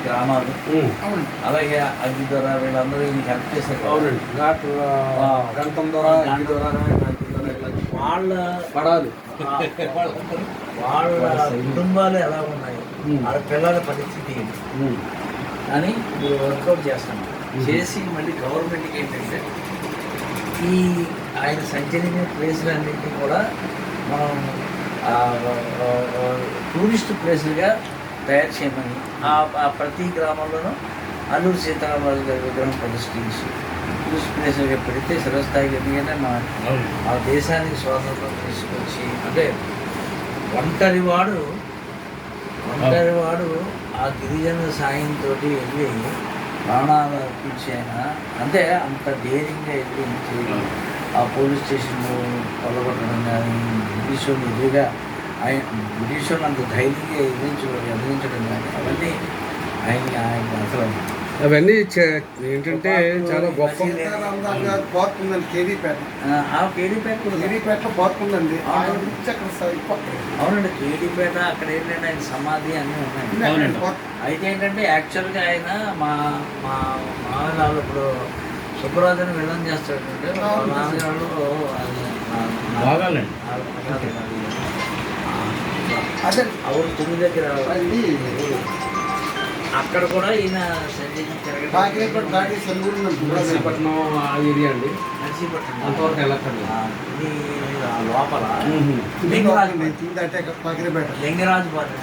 గ్రామాలు, అలాగే అగ్గి ద్వారా వీళ్ళందరూ ఈయనకి హెల్ప్ చేశారు. అవునండి, గంటం ద్వారా వాళ్ళ పడాలి, వాళ్ళ కుటుంబాలు ఎలా ఉన్నాయి, వాళ్ళ పిల్లల పరిస్థితి అని మీరు వర్కౌట్ చేస్తాం చేసి మళ్ళీ గవర్నమెంట్కి ఏంటంటే ఈ ఆయన సంచరించిన ప్లేసులన్నింటినీ కూడా మనం టూరిస్ట్ ప్లేసులుగా తయారు చేయమని ఆ ప్రతి గ్రామంలోనూ అల్లూరి సీతారామరాజు గారి విగ్రహం ప్రతిష్ఠించి టూరిస్ట్ ప్లేసులుగా పెడితే చిరస్థాయిగా, ఎందుకంటే మా దేశానికి స్వాతంత్రం తీసుకొచ్చి, అంటే ఒంటరివాడు ఆ గిరిజనుల సాయంతో వెళ్ళి ప్రాణాలు అర్పించాయన, అంటే అంత డేరింగ్గా వెళ్ళి ఆ పోలీస్ స్టేషన్లో పొలగొట్టడం కానీ, బ్రిటిష్ వాళ్ళు ఎదురుగా బ్రిటిష్ వాళ్ళు అంత ధైర్యంగా ఎదిరించడం కానీ అవన్నీ ఆయన అసలు అవన్నీ ఏంటంటే చాలా గొప్ప. పార్క్ ఉందండి కేడీపేట, కేడీపేటలో పార్క్ ఉందండి. అవునండి, కేడీపేట అక్కడ ఏంటంటే ఆయన సమాధి అన్నీ ఉన్నాయి. అయితే ఏంటంటే యాక్చువల్గా ఆయన మా మా మామయ్య ఇప్పుడు సుబ్బరాజుని విలన్ చేస్తాడంటే నాన్నగారు అదే అవును 9 దగ్గర అక్కడ కూడా ఈయన నర్సీపట్నం ఏరియా అండి, నర్సీపట్నం అంతవరకు వెళ్ళకండి. ఇది లోపల లింగరాజుపాలెం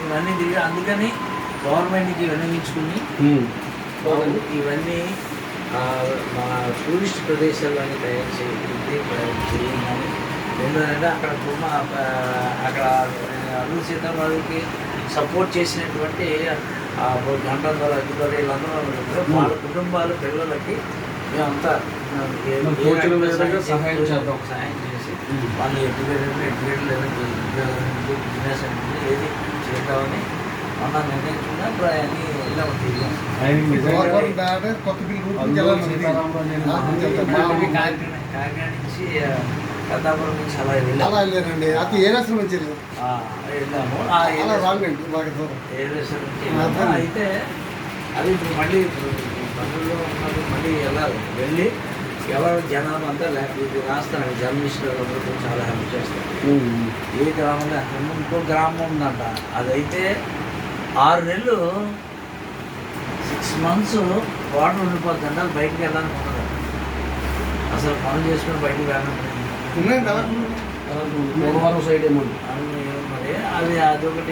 ఇవన్నీ తిరిగి, అందుకని గవర్నమెంట్కి విన్నవించుకుని ఇవన్నీ మన టూరిస్ట్ ప్రదేశాలని తయారు చేయాలి. ఎందుకంటే అక్కడ అల్లూరి సీతారామరాజుకి సపోర్ట్ చేసినటువంటి గంటల ద్వారా అధికారులు వీళ్ళందరూ వాళ్ళ కుటుంబాలు పిల్లలకి మేమంతా సహాయం చేసి వాళ్ళు ఎడ్యుకేటెడ్ లేదా బిజినెస్ అంటే ఏది చేద్దామని మనం నిర్ణయించుకున్నా అన్ని వెళ్ళాము. కాకినాడ నుంచి పెద్దాపురం నుంచి అలా వెళ్ళారండి. అది ఏ రాష్ట్రం నుంచి వెళ్ళాము. అయితే అది మళ్ళీ పనుల్లో ఉన్నది, మళ్ళీ వెళ్ళాలి. వెళ్ళి ఎవరు జనాలు అంతా లేకపోతే రాస్తాను, జర్నలిస్టులు అందరూ చాలా హెల్ప్ చేస్తారు. ఏ గ్రామంలో ఇంకో గ్రామం ఉందంట, అదైతే 6 నెలలు 6 months వాటర్ ఉండిపోతుందంట. అది బయటికి వెళ్ళాలనుకున్నారు, అసలు పనులు చేసుకుని బయటికి వెళ్ళాలనుకున్నారు. సైడ్ ఏమో మరి అది అదొకటి